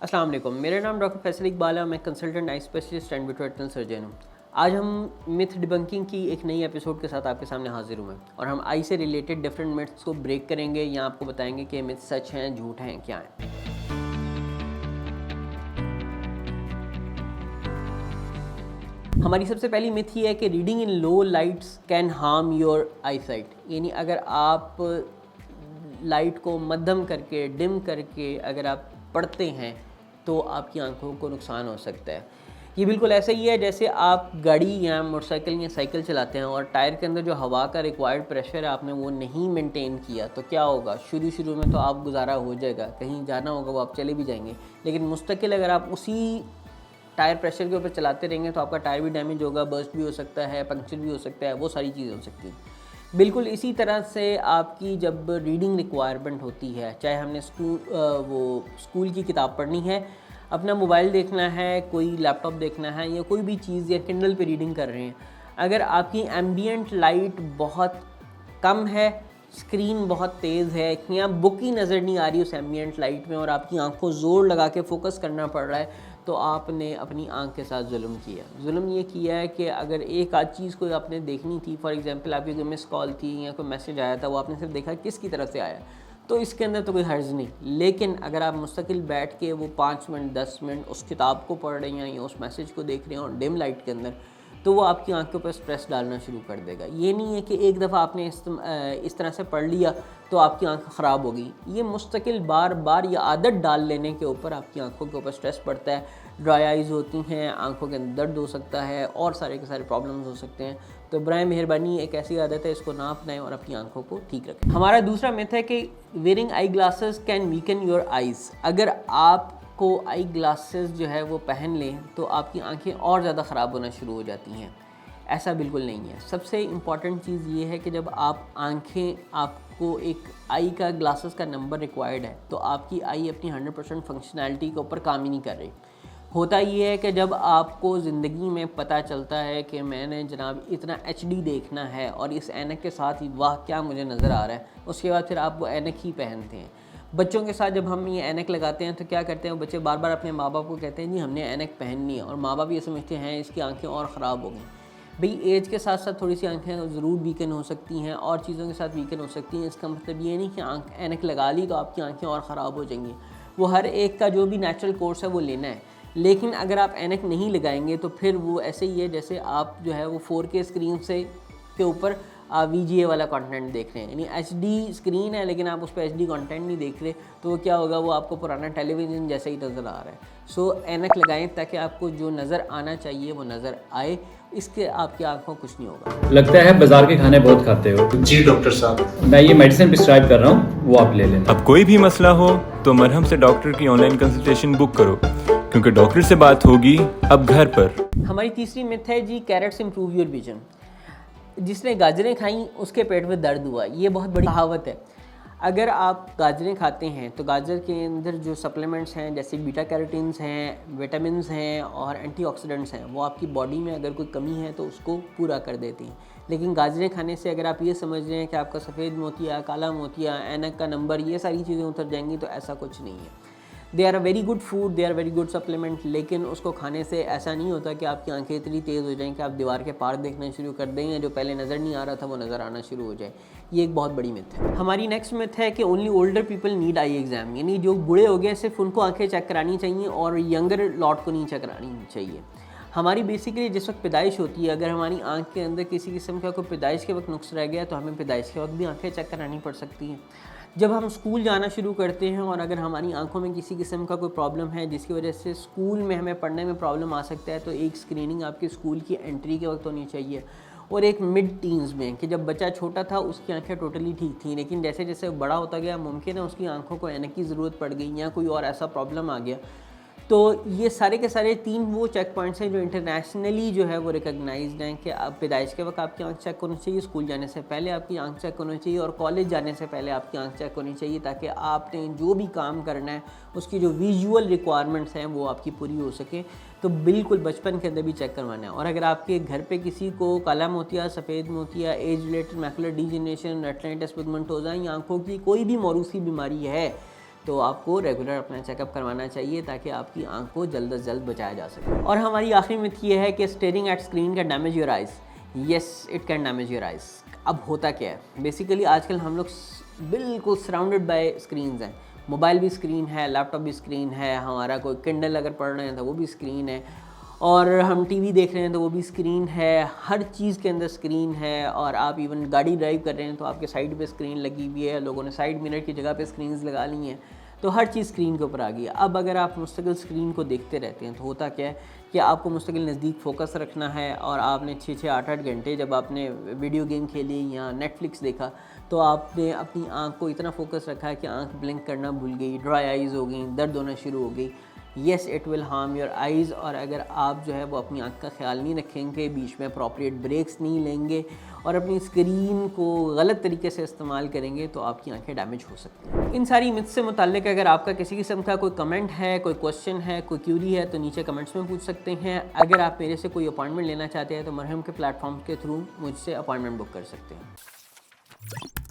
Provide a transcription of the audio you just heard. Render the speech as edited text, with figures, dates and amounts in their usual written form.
अस्सलाम वालेकुम। मेरा नाम डॉक्टर फैसल इकबाल है। मैं consultant eye specialist and vitreoretinal surgeon हूँ। आज हम मिथ डिबंकिंग की एक नई एपिसोड के साथ आपके सामने हाजिर हुए हैं और हम आई से रिलेटेड डिफरेंट मिथ्स को ब्रेक करेंगे या आपको बताएंगे कि मिथ सच हैं, झूठ हैं, क्या हैं। हमारी सबसे पहली मिथ ये है कि reading in low lights can harm your I site. यानी अगर आप लाइट को मध्यम करके, डिम करके अगर आप पढ़ते हैं तो आपकी आंखों को नुकसान हो सकता है। ये बिल्कुल ऐसा ही है जैसे आप गाड़ी या मोटरसाइकिल या साइकिल चलाते हैं और टायर के अंदर जो हवा का रिक्वायर्ड प्रेशर है आपने वो नहीं मेंटेन किया तो क्या होगा। शुरू में तो आप गुजारा हो जाएगा, कहीं जाना होगा वो आप चले भी जाएंगे, लेकिन मुस्तकिल अगर आप उसी टायर प्रेशर के ऊपर चलाते रहेंगे तो आपका टायर भी डैमेज होगा, बर्स्ट भी हो सकता है, पंक्चर भी हो सकता है, वो सारी चीज़ें हो सकती हैं। बिल्कुल इसी तरह से आपकी जब रीडिंग रिक्वायरमेंट होती है, चाहे हमने स्कूल की किताब पढ़नी है, अपना मोबाइल देखना है, कोई लैपटॉप देखना है या कोई भी चीज़ या किंडल पे रीडिंग कर रहे हैं, अगर आपकी एम्बियंट लाइट बहुत कम है, स्क्रीन बहुत तेज़ है या बुक ही नज़र नहीं आ रही उस एम्बियंट लाइट में और आपकी आँख को ज़ोर लगा के फोकस करना पड़ रहा है, तो आपने अपनी आँख के साथ जुल्म किया। जुल्म ये किया है कि अगर एक आध चीज़ कोई आपने देखनी थी, फॉर एग्जांपल आपकी कोई मिस कॉल थी या कोई मैसेज आया था, वो आपने सिर्फ देखा किसकी तरफ से आया, तो इसके अंदर तो कोई हर्ज नहीं। लेकिन अगर आप मुस्तकिल बैठ के वो 5 मिनट 10 मिनट उस किताब को पढ़ रहे हैं या उस मैसेज को देख रहे हैं और डिम लाइट के अंदर, तो वो आपकी आंखों पर स्ट्रेस डालना शुरू कर देगा। ये नहीं है कि एक दफ़ा आपने इस तरह से पढ़ लिया तो आपकी आंख ख़राब होगी। ये मुस्तकिल बार बार ये आदत डाल लेने के ऊपर आपकी आंखों के ऊपर स्ट्रेस पड़ता है, ड्राई आइज़ होती हैं, आंखों के अंदर दर्द हो सकता है और सारे के सारे प्रॉब्लम्स हो सकते हैं। तो बराए मेहरबानी एक ऐसी आदत है, इसको ना अपनाएं और अपनी आंखों को ठीक रखें। हमारा दूसरा मिथ है कि wearing eye glasses can weaken your eyes. अगर आप को आई ग्लासेस जो है वो पहन लें तो आपकी आंखें और ज़्यादा ख़राब होना शुरू हो जाती हैं। ऐसा बिल्कुल नहीं है। सबसे इम्पॉर्टेंट चीज़ ये है कि जब आपको एक आई का ग्लासेस का नंबर रिक्वायर्ड है तो आपकी आई अपनी 100% फंक्शनैलिटी के ऊपर काम ही नहीं कर रही। होता ये है कि जब आपको ज़िंदगी में पता चलता है कि मैंने जनाब इतना HD देखना है और इस ऐनक के साथ ही वाह क्या मुझे नज़र आ रहा है, उसके बाद फिर आप वो ऐनक ही पहनते हैं। बच्चों के साथ जब हम ये ऐनक लगाते हैं तो क्या करते हैं, बच्चे बार बार अपने माँ बाप को कहते हैं जी हमने ऐनक पहननी है, और माँ बाप ये समझते हैं इसकी आंखें और ख़राब हो गई। भाई एज के साथ साथ थोड़ी सी आंखें ज़रूर वीकन हो सकती हैं और चीज़ों के साथ वीकन हो सकती हैं। इसका मतलब ये नहीं कि ऐनक लगा ली तो आपकी आंखें और ख़राब हो जाएंगी। वो हर एक का जो भी नेचुरल कोर्स है वो लेना है। लेकिन अगर आप ऐनक नहीं लगाएंगे तो फिर वो ऐसे ही है जैसे आप जो है वो 4K स्क्रीन से के ऊपर VGA वाला कंटेंट देख रहे हैं, यानी HD स्क्रीन है लेकिन आप उस पर HD कंटेंट नहीं देख रहे, तो वो क्या होगा, वो आपको पुराना टेलीविज़न जैसा ही नज़र आ रहा है। सो ऐनक लगाएं ताकि आपको जो नज़र आना चाहिए वो नज़र आए, इसके आपकी आंखों कुछ नहीं होगा। लगता है बाजार के खाने बहुत खाते हो। जी डॉक्टर साहब, मैं ये मेडिसिन प्रिस्क्राइब कर रहा हूँ, वो आप ले लेना। अब कोई भी मसला हो तो मरहम से डॉक्टर की ऑनलाइन कंसल्टेशन बुक करो, क्योंकि डॉक्टर से बात होगी अब घर पर। हमारी तीसरी मिथ है जी कैरेट्स इंप्रूव योर विजन। जिसने गाजरें खाई उसके पेट में दर्द हुआ, ये बहुत बड़ी कहावत है। अगर आप गाजरें खाते हैं तो गाजर के अंदर जो सप्लीमेंट्स हैं जैसे बीटा कैरोटीन्स हैं, विटामिन्स हैं और एंटीऑक्सीडेंट्स हैं, वो आपकी बॉडी में अगर कोई कमी है तो उसको पूरा कर देती हैं। लेकिन गाजरें खाने से अगर आप ये समझ रहे हैं कि आपका सफ़ेद मोतिया, काला मोतिया, ऐनक का नंबर, ये सारी चीज़ें उतर जाएंगी, तो ऐसा कुछ नहीं है। They are a very good food, they are very good supplement, लेकिन उसको खाने से ऐसा नहीं होता कि आपकी आंखें इतनी तेज़ हो जाएं कि आप दीवार के पार देखना शुरू कर देंगे, जो पहले नज़र नहीं आ रहा था वो नज़र आना शुरू हो जाए। ये एक बहुत बड़ी मिथ है। हमारी नेक्स्ट मिथ है कि only older people need I exam, यानी जो बूढ़े हो गए सिर्फ उनको आंखें चेक करानी चाहिए और यंगर लॉट को नहीं चेक करानी चाहिए। हमारी बेसिकली जिस वक्त पैदाइश होती है, अगर हमारी आंख के अंदर किसी किस्म का कोई पैदाइश के वक्त नुक्स रह गया तो हमें पैदाइश के वक्त भी आंखें चेक करानी पड़ सकती हैं। जब हम स्कूल जाना शुरू करते हैं और अगर हमारी आंखों में किसी किस्म का कोई प्रॉब्लम है जिसकी वजह से स्कूल में हमें पढ़ने में प्रॉब्लम आ सकता है, तो एक स्क्रीनिंग आपकी स्कूल की एंट्री के वक्त होनी चाहिए। और एक मिड टीन्स में कि जब बच्चा छोटा था उसकी आंखें टोटली ठीक थी, लेकिन जैसे जैसे बड़ा होता गया मुमकिन है उसकी आंखों को ऐनक की ज़रूरत पड़ गई या कोई और ऐसा प्रॉब्लम आ गया। तो ये सारे के सारे 3 वो चेक पॉइंट्स हैं जो इंटरनेशनली जो है वो रिकग्नाइज्ड हैं कि आप पैदाइश के वक्त आपकी आंख चेक होनी चाहिए, स्कूल जाने से पहले आपकी आंख चेक होनी चाहिए और कॉलेज जाने से पहले आपकी आंख चेक होनी चाहिए, ताकि आपने जो भी काम करना है उसकी जो विजुअल रिक्वायरमेंट्स हैं वो आपकी पूरी हो सके। तो बिल्कुल बचपन के अंदर भी चेक करवाना है। और अगर आपके घर पे किसी को काला मोतिया, सफ़ेद मोतिया, age related macular degeneration, retinitis pigmentosa या आंखों की कोई भी मौरूसी बीमारी है, तो आपको रेगुलर अपना चेकअप करवाना चाहिए ताकि आपकी आंख को जल्द से जल्द बचाया जा सके। और हमारी आखिरी मिथ ये है कि staring at screen can damage your eyes. Yes, it can damage your eyes. अब होता क्या है, बेसिकली आजकल हम लोग बिल्कुल सराउंडेड बाय स्क्रीन्स हैं। मोबाइल भी स्क्रीन है, लैपटॉप भी स्क्रीन है, हमारा कोई किंडल अगर पढ़ रहे हैं तो वो भी स्क्रीन है, और हम टीवी देख रहे हैं तो वो भी स्क्रीन है। हर चीज़ के अंदर स्क्रीन है। और आप इवन गाड़ी ड्राइव कर रहे हैं तो आपके साइड पे स्क्रीन लगी हुई है, लोगों ने साइड मिरर की जगह पे स्क्रीन्स लगा ली हैं, तो हर चीज़ स्क्रीन के ऊपर आ गई है। अब अगर आप मुस्तकिल स्क्रीन को देखते रहते हैं तो होता क्या है कि आपको मुस्तकिल नज़दीक फोकस रखना है, और आपने 6-6, 8-8 घंटे जब आपने वीडियो गेम खेली या नेटफ्लिक्स देखा तो आपने अपनी आँख को इतना फोकस रखा है कि आँख ब्लिंक करना भूल गई, ड्राई आइज़ हो गई, दर्द होना शुरू हो गई। Yes, it will harm your eyes. और अगर आप जो है वो अपनी आँख का ख्याल नहीं रखेंगे, बीच में अप्रोप्रिएट ब्रेक्स नहीं लेंगे और अपनी स्क्रीन को गलत तरीके से इस्तेमाल करेंगे तो आपकी आंखें डैमेज हो सकती हैं। इन सारी मिथ से मुताल्लिक अगर आपका किसी किस्म का कोई कमेंट है, कोई क्वेश्चन है, कोई क्यूरी है तो नीचे कमेंट्स में पूछ सकते हैं। अगर आप मेरे से कोई अपॉइंटमेंट लेना चाहते हैं तो मरहम के प्लेटफॉर्म के थ्रू मुझसे अपॉइंटमेंट बुक कर सकते हैं।